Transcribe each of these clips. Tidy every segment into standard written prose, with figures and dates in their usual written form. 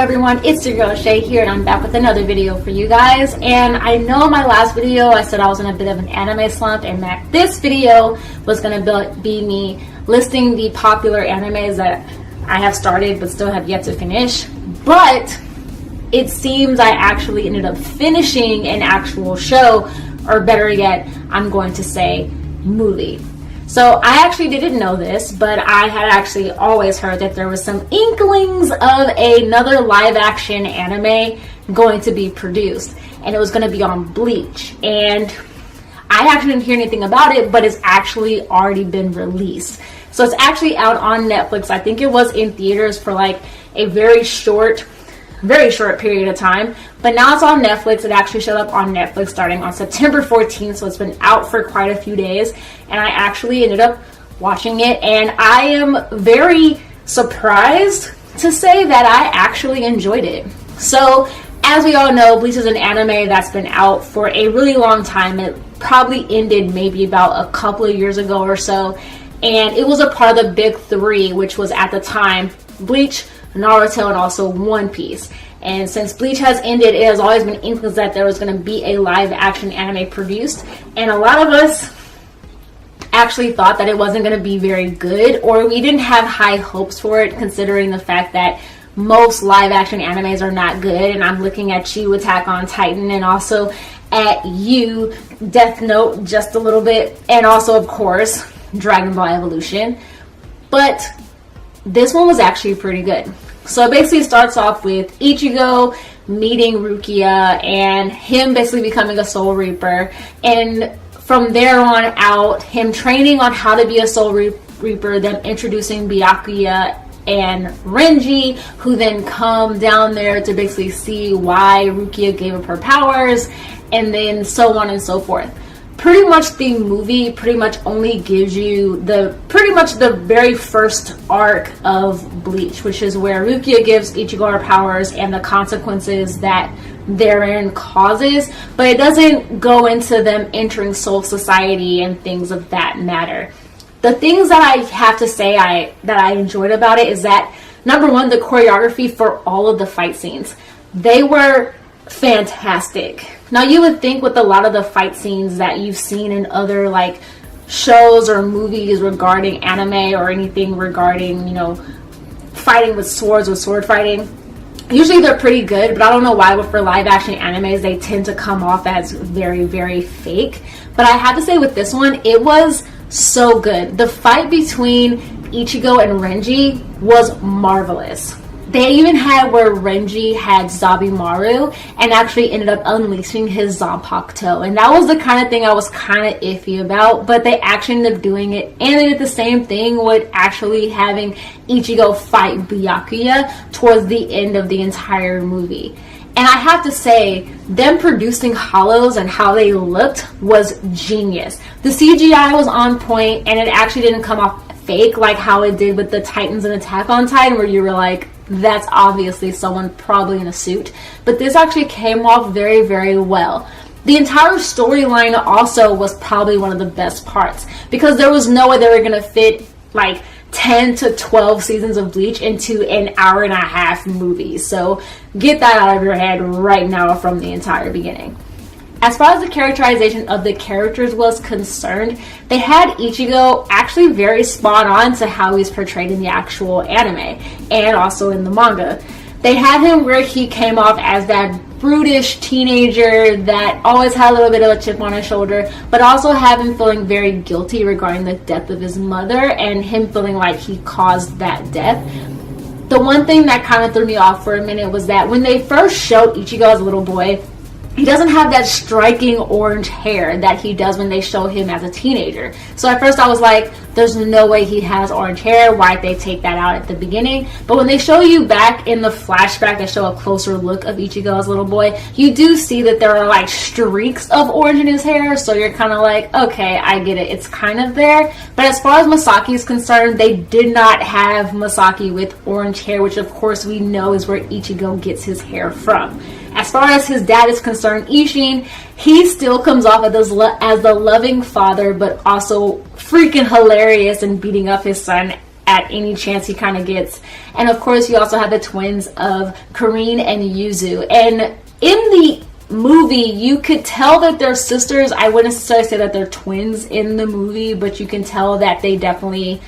everyone, it's your girl Shay here, and I'm back with another video for you guys. And I know in my last video I said I was in a bit of an anime slump, and that this video was going to be me listing the popular animes that I have started but still have yet to finish. But it seems I actually ended up finishing an actual show, or better yet, I'm going to say movie. So I actually didn't know this, but I had actually always heard that there was some inklings of another live action anime going to be produced, and it was going to be on Bleach. And I actually didn't hear anything about it, but it's actually already been released. So it's actually out on Netflix. I think it was in theaters for like a very short period of time, but now it's on Netflix. It actually showed up on Netflix starting on September 14th, so it's been out for quite a few days, and I actually ended up watching it, and I am very surprised to say that I actually enjoyed it. So as we all know, Bleach is an anime that's been out for a really long time. It probably ended maybe about a couple of years ago or so, and it was a part of the big three, which was at the time Bleach, Naruto, and also One Piece. And since Bleach has ended, it has always been inklings that there was going to be a live action anime produced, and a lot of us actually thought that it wasn't going to be very good, or we didn't have high hopes for it, considering the fact that most live action animes are not good. And I'm looking at you, Attack on Titan, and also at you, Death Note, just a little bit, and also of course Dragon Ball Evolution. But this one was actually pretty good. So it basically starts off with Ichigo meeting Rukia and him basically becoming a Soul Reaper, and from there on out, him training on how to be a Soul Reaper, then introducing Byakuya and Renji, who then come down there to basically see why Rukia gave up her powers, and then so on and so forth. Pretty much the movie pretty much only gives you the very first arc of Bleach, which is where Rukia gives Ichigo her powers and the consequences that therein causes, but it doesn't go into them entering Soul Society and things of that matter. The things that I have to say that I enjoyed about it is that, number one, the choreography for all of the fight scenes. They were fantastic. Now, you would think with a lot of the fight scenes that you've seen in other like shows or movies regarding anime or anything regarding, you know, fighting with swords or sword fighting, usually they're pretty good, but I don't know why, but for live action animes they tend to come off as very, very fake. But I have to say with this one, it was so good. The fight between Ichigo and Renji was marvelous. They even had where Renji had Zabimaru and actually ended up unleashing his Zanpakuto. And that was the kind of thing I was kind of iffy about, but they actually ended up doing it. And they did the same thing with actually having Ichigo fight Byakuya towards the end of the entire movie. And I have to say, them producing hollows and how they looked was genius. The CGI was on point, and it actually didn't come off fake like how it did with the Titans and Attack on Titan, where you were like, that's obviously someone probably in a suit. But this actually came off very, very well. The entire storyline also was probably one of the best parts, because there was no way they were going to fit like 10 to 12 seasons of Bleach into an hour-and-a-half movie. So get that out of your head right now from the entire beginning. As far as the characterization of the characters was concerned, they had Ichigo actually very spot on to how he's portrayed in the actual anime and also in the manga. They had him where he came off as that brutish teenager that always had a little bit of a chip on his shoulder, but also have him feeling very guilty regarding the death of his mother and him feeling like he caused that death. The one thing that kind of threw me off for a minute was that when they first showed Ichigo as a little boy, he doesn't have that striking orange hair that he does when they show him as a teenager. So at first I was like, there's no way he has orange hair. Why'd they take that out at the beginning? But when they show you back in the flashback, they show a closer look of Ichigo as a little boy, you do see that there are like streaks of orange in his hair. So you're kind of like, okay, I get it. It's kind of there. But as far as Masaki is concerned, they did not have Masaki with orange hair, which of course we know is where Ichigo gets his hair from. As far as his dad is concerned, Ishin, he still comes off as the loving father, but also freaking hilarious and beating up his son at any chance he kind of gets. And of course, you also have the twins of Kareen and Yuzu. And in the movie, you could tell that they're sisters. I wouldn't necessarily say that they're twins in the movie, but you can tell that they definitely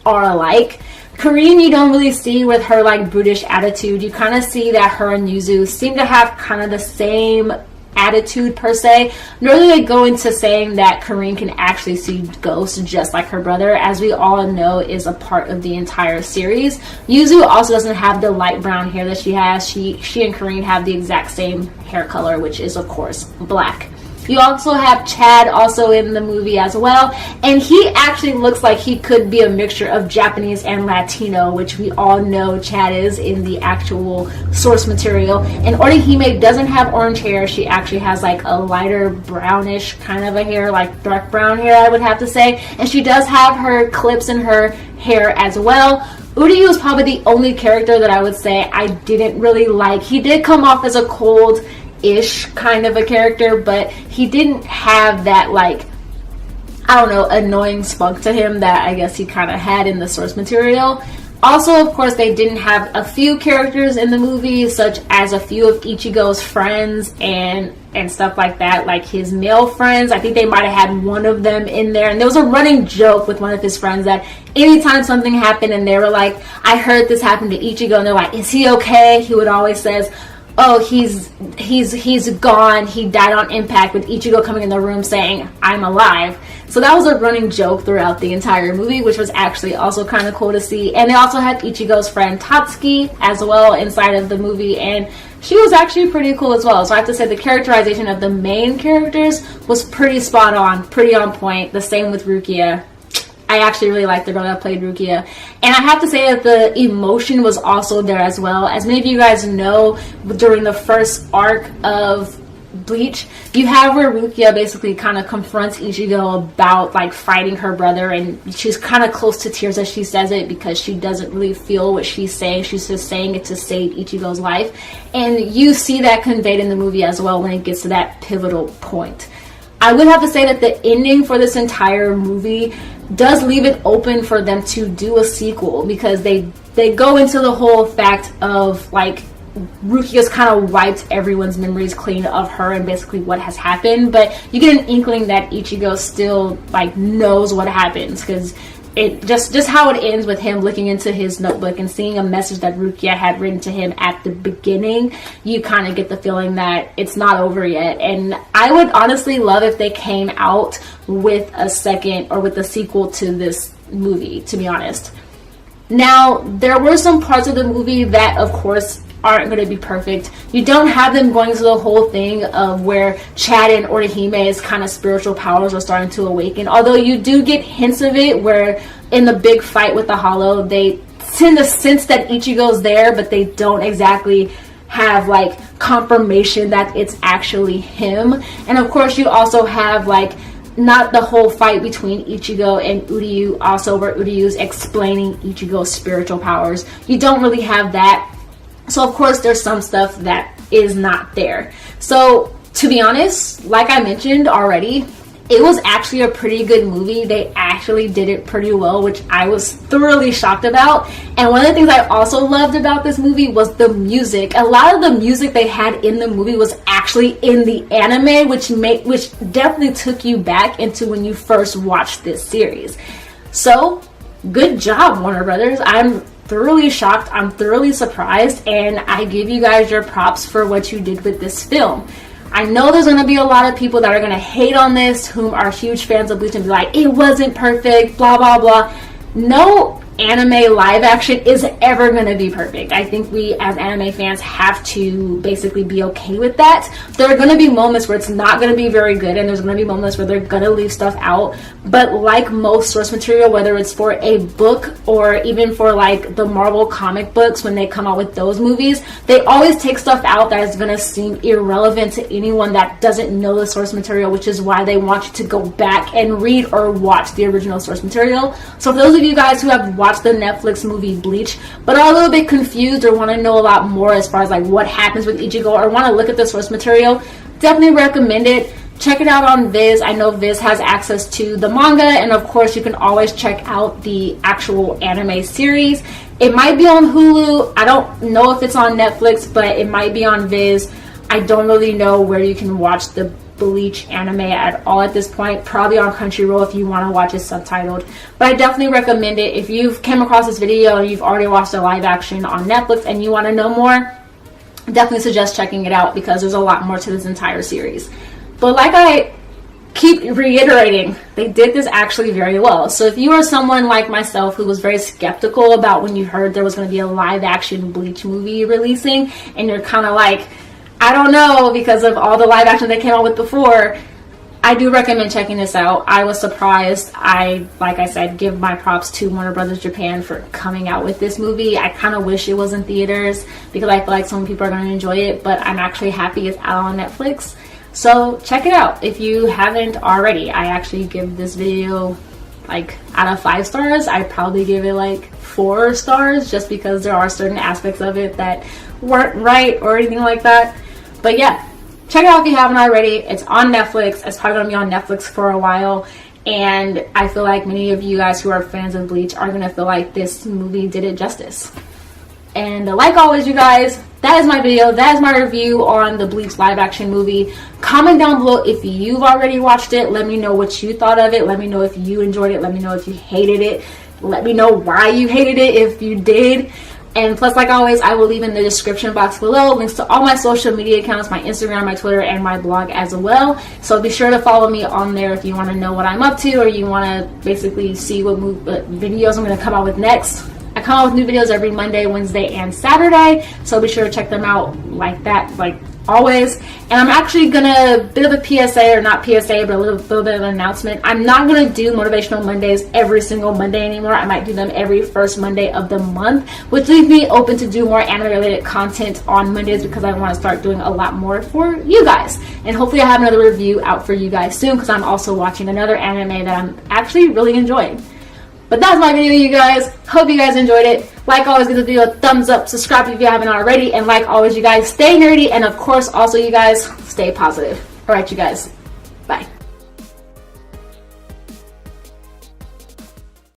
are alike. Kareen, you don't really see with her like brutish attitude. You kind of see that her and Yuzu seem to have kind of the same attitude per se. Nor do they go into saying that Kareen can actually see ghosts just like her brother, as we all know is a part of the entire series. Yuzu also doesn't have the light brown hair that she has. She and Kareen have the exact same hair color, which is of course black. You also have Chad also in the movie as well, and he actually looks like he could be a mixture of Japanese and Latino, which we all know Chad is in the actual source material. And Orihime doesn't have orange hair. She actually has like a lighter brownish kind of a hair, like dark brown hair, I would have to say. And she does have her clips in her hair as well. Uryu is probably the only character that I would say I didn't really like. He did come off as a cold-ish kind of a character, but he didn't have that, like, I don't know, annoying spunk to him that I guess he kind of had in the source material. Also, of course, they didn't have a few characters in the movie, such as a few of Ichigo's friends and stuff like that, like his male friends. I think they might have had one of them in there, and there was a running joke with one of his friends that anytime something happened and they were like, I heard this happened to Ichigo, and they're like, is he okay? He would always says, oh, he's gone, he died on impact, with Ichigo coming in the room saying, I'm alive. So that was a running joke throughout the entire movie, which was actually also kind of cool to see. And they also had Ichigo's friend Tatsuki as well inside of the movie, and she was actually pretty cool as well. So I have to say the characterization of the main characters was pretty spot on, pretty on point. The same with Rukia. I actually really liked the girl that played Rukia. And I have to say that the emotion was also there as well. As many of you guys know, during the first arc of Bleach, you have where Rukia basically kind of confronts Ichigo about like fighting her brother, and she's kind of close to tears as she says it because she doesn't really feel what she's saying. She's just saying it to save Ichigo's life. And you see that conveyed in the movie as well when it gets to that pivotal point. I would have to say that the ending for this entire movie does leave it open for them to do a sequel, because they go into the whole fact of like Rukia's kind of wiped everyone's memories clean of her and basically what has happened, but you get an inkling that Ichigo still like knows what happens, because it just how it ends with him looking into his notebook and seeing a message that Rukia had written to him at the beginning. You kind of get the feeling that it's not over yet. And I would honestly love if they came out with a second or with a sequel to this movie, to be honest. Now, there were some parts of the movie that, of course, aren't going to be perfect. You don't have them going through the whole thing of where Chad and Orihime's kind of spiritual powers are starting to awaken. Although you do get hints of it where in the big fight with the Hollow, they tend to sense that Ichigo's there, but they don't exactly have like confirmation that it's actually him. And of course you also have like not the whole fight between Ichigo and Uryu, also where Uryu's explaining Ichigo's spiritual powers. You don't really have that. So of course there's some stuff that is not there. So to be honest, like I mentioned already, it was actually a pretty good movie. They actually did it pretty well, which I was thoroughly shocked about. And one of the things I also loved about this movie was the music. A lot of the music they had in the movie was actually in the anime, which definitely took you back into when you first watched this series. So good job, Warner Brothers. I'm thoroughly shocked, I'm thoroughly surprised, and I give you guys your props for what you did with this film. I know there's going to be a lot of people that are going to hate on this, whom are huge fans of Bleach, and be like, it wasn't perfect, blah blah blah. No anime live action is ever going to be perfect. I think we as anime fans have to basically be okay with that. There are going to be moments where it's not going to be very good, and there's going to be moments where they're going to leave stuff out. But like most source material, whether it's for a book or even for like the Marvel comic books, when they come out with those movies, they always take stuff out that is going to seem irrelevant to anyone that doesn't know the source material, which is why they want you to go back and read or watch the original source material. So for those of you guys who have watched the Netflix movie Bleach but are a little bit confused or want to know a lot more as far as like what happens with Ichigo, or want to look at the source material, definitely recommend it. check it out on Viz. I know Viz has access to the manga, and of course you can always check out the actual anime series. It might be on Hulu. I don't know if it's on Netflix, but it might be on Viz. I don't really know where you can watch the Bleach anime at all at this point. Probably on Crunchyroll if you want to watch it subtitled. But I definitely recommend it. If you've came across this video and you've already watched the live action on Netflix and you want to know more, definitely suggest checking it out because there's a lot more to this entire series. But like I keep reiterating, they did this actually very well. So if you are someone like myself who was very skeptical about when you heard there was going to be a live action Bleach movie releasing, and you're kind of like, I don't know, because of all the live action they came out with before, I do recommend checking this out. I was surprised. Like I said, give my props to Warner Brothers Japan for coming out with this movie. I kind of wish it was in theaters because I feel like some people are going to enjoy it, but I'm actually happy it's out on Netflix. So check it out if you haven't already. I actually give this video like out of 5 stars. I probably give it like 4 stars just because there are certain aspects of it that weren't right or anything like that. But yeah, check it out if you haven't already. It's on Netflix. It's probably going to be on Netflix for a while. And I feel like many of you guys who are fans of Bleach are going to feel like this movie did it justice. And like always, you guys, that is my video. That is my review on the Bleach live action movie. Comment down below if you've already watched it. Let me know what you thought of it. Let me know if you enjoyed it. Let me know if you hated it. Let me know why you hated it if you did. And plus, like always, I will leave in the description box below links to all my social media accounts, my Instagram, my Twitter, and my blog as well. So be sure to follow me on there if you want to know what I'm up to or you want to basically see what videos I'm going to come out with next. I come out with new videos every Monday, Wednesday, and Saturday, so be sure to check them out like that, like always. And I'm actually gonna, bit of a PSA, or not PSA, but a little bit of an announcement. I'm not gonna do Motivational Mondays every single Monday anymore. I might do them every first Monday of the month, which leaves me open to do more anime-related content on Mondays because I want to start doing a lot more for you guys. And hopefully I have another review out for you guys soon because I'm also watching another anime that I'm actually really enjoying. But that's my video, you guys. Hope you guys enjoyed it. Like always, give the video a thumbs up. Subscribe if you haven't already. And like always, you guys, stay nerdy. And of course, also, you guys, stay positive. All right, you guys.